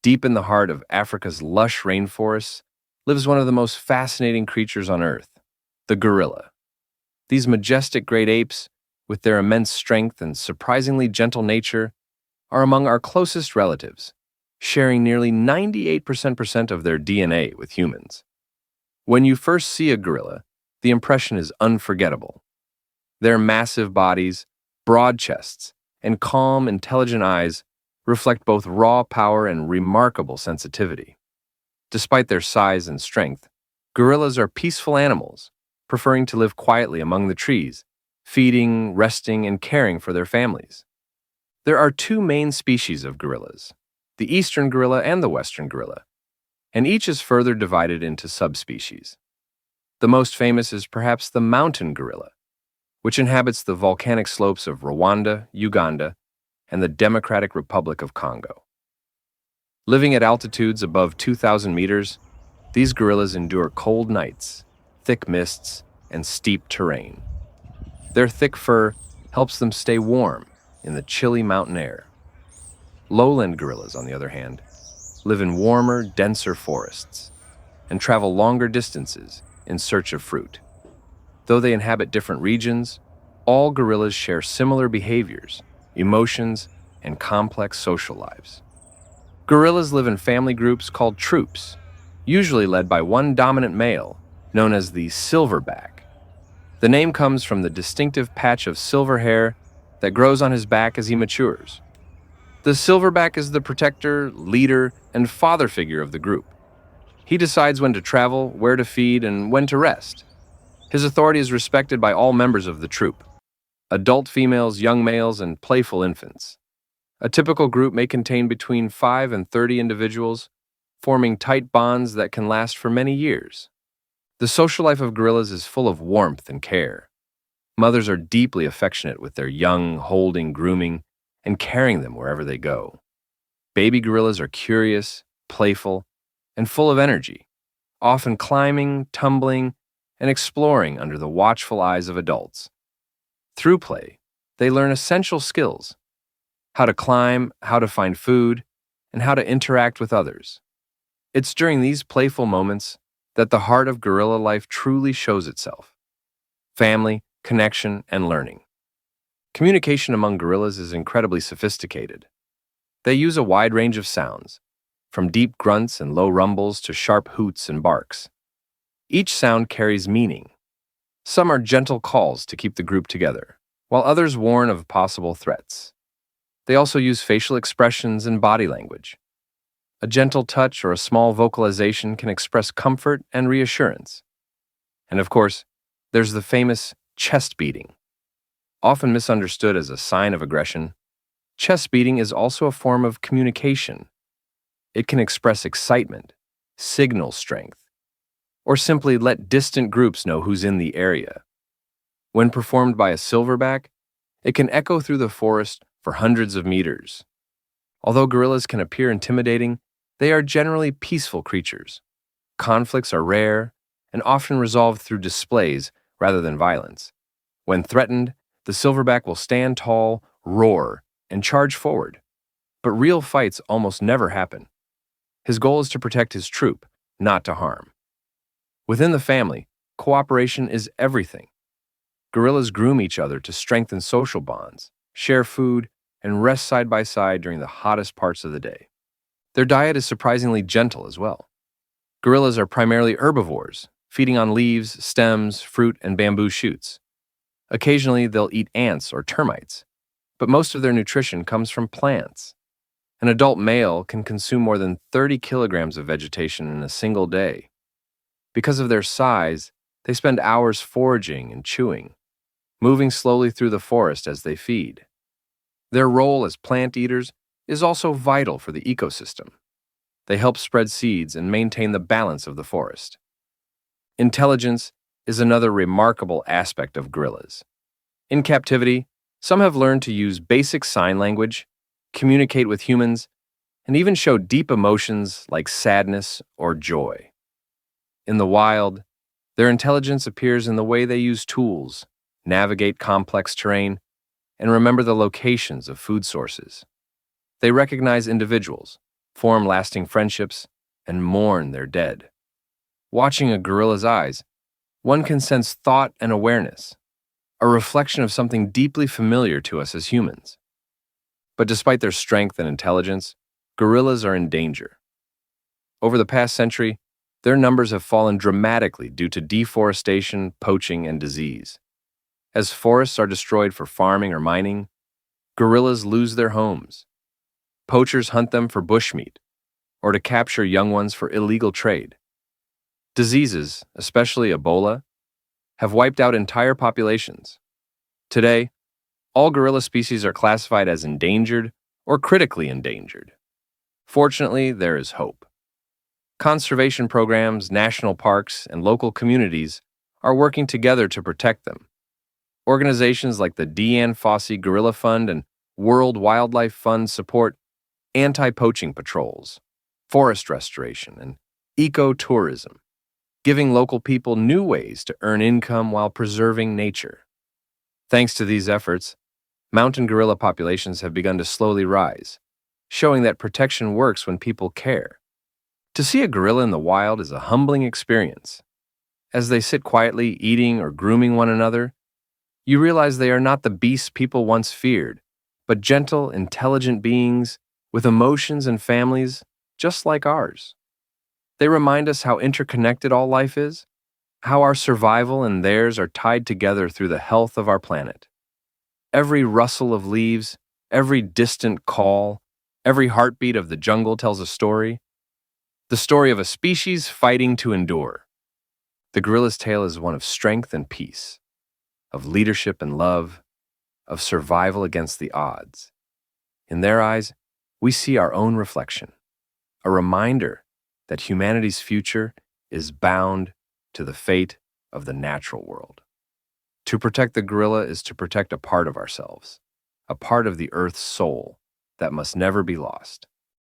Deep in the heart of Africa's lush rainforests lives one of the most fascinating creatures on Earth, the gorilla. These majestic great apes, with their immense strength and surprisingly gentle nature, are among our closest relatives, sharing nearly 98% of their DNA with humans. When you first see a gorilla, the impression is unforgettable. Their massive bodies, broad chests, and calm, intelligent eyes reflect both raw power and remarkable sensitivity. Despite their size and strength, gorillas are peaceful animals, preferring to live quietly among the trees, feeding, resting, and caring for their families. There are two main species of gorillas, the eastern gorilla and the western gorilla, and each is further divided into subspecies. The most famous is perhaps the mountain gorilla, which inhabits the volcanic slopes of Rwanda, Uganda, and the Democratic Republic of Congo. Living at altitudes above 2,000 meters, these gorillas endure cold nights, thick mists, and steep terrain. Their thick fur helps them stay warm in the chilly mountain air. Lowland gorillas, on the other hand, live in warmer, denser forests and travel longer distances in search of fruit. Though they inhabit different regions, all gorillas share similar behaviors, emotions, and complex social lives. Gorillas live in family groups called troops, usually led by one dominant male, known as the silverback. The name comes from the distinctive patch of silver hair that grows on his back as he matures. The silverback is the protector, leader, and father figure of the group. He decides when to travel, where to feed, and when to rest. His authority is respected by all members of the troop: adult females, young males, and playful infants. A typical group may contain between 5 and 30 individuals, forming tight bonds that can last for many years. The social life of gorillas is full of warmth and care. Mothers are deeply affectionate with their young, holding, grooming, and carrying them wherever they go. Baby gorillas are curious, playful, and full of energy, often climbing, tumbling, and exploring under the watchful eyes of adults. Through play, they learn essential skills: how to climb, how to find food, and how to interact with others. It's during these playful moments that the heart of gorilla life truly shows itself: family, connection, and learning. Communication among gorillas is incredibly sophisticated. They use a wide range of sounds, from deep grunts and low rumbles to sharp hoots and barks. Each sound carries meaning. Some are gentle calls to keep the group together, while others warn of possible threats. They also use facial expressions and body language. A gentle touch or a small vocalization can express comfort and reassurance. And of course, there's the famous chest beating. Often misunderstood as a sign of aggression, chest beating is also a form of communication. It can express excitement, signal strength, or simply let distant groups know who's in the area. When performed by a silverback, it can echo through the forest for hundreds of meters. Although gorillas can appear intimidating, they are generally peaceful creatures. Conflicts are rare and often resolved through displays rather than violence. When threatened, the silverback will stand tall, roar, and charge forward. But real fights almost never happen. His goal is to protect his troop, not to harm. Within the family, cooperation is everything. Gorillas groom each other to strengthen social bonds, share food, and rest side by side during the hottest parts of the day. Their diet is surprisingly gentle as well. Gorillas are primarily herbivores, feeding on leaves, stems, fruit, and bamboo shoots. Occasionally, they'll eat ants or termites, but most of their nutrition comes from plants. An adult male can consume more than 30 kilograms of vegetation in a single day. Because of their size, they spend hours foraging and chewing, moving slowly through the forest as they feed. Their role as plant eaters is also vital for the ecosystem. They help spread seeds and maintain the balance of the forest. Intelligence is another remarkable aspect of gorillas. In captivity, some have learned to use basic sign language, communicate with humans, and even show deep emotions like sadness or joy. In the wild, their intelligence appears in the way they use tools, navigate complex terrain, and remember the locations of food sources. They recognize individuals, form lasting friendships, and mourn their dead. Watching a gorilla's eyes, one can sense thought and awareness, a reflection of something deeply familiar to us as humans. But despite their strength and intelligence, gorillas are in danger. Over the past century, their numbers have fallen dramatically due to deforestation, poaching, and disease. As forests are destroyed for farming or mining, gorillas lose their homes. Poachers hunt them for bushmeat or to capture young ones for illegal trade. Diseases, especially Ebola, have wiped out entire populations. Today, all gorilla species are classified as endangered or critically endangered. Fortunately, there is hope. Conservation programs, national parks, and local communities are working together to protect them. Organizations like the Deanne Fossey Gorilla Fund and World Wildlife Fund support anti-poaching patrols, forest restoration, and ecotourism, giving local people new ways to earn income while preserving nature. Thanks to these efforts, mountain gorilla populations have begun to slowly rise, showing that protection works when people care. To see a gorilla in the wild is a humbling experience. As they sit quietly eating or grooming one another, you realize they are not the beasts people once feared, but gentle, intelligent beings with emotions and families just like ours. They remind us how interconnected all life is, how our survival and theirs are tied together through the health of our planet. Every rustle of leaves, every distant call, every heartbeat of the jungle tells a story. The story of a species fighting to endure. The gorilla's tale is one of strength and peace, of leadership and love, of survival against the odds. In their eyes, we see our own reflection, a reminder that humanity's future is bound to the fate of the natural world. To protect the gorilla is to protect a part of ourselves, a part of the Earth's soul that must never be lost.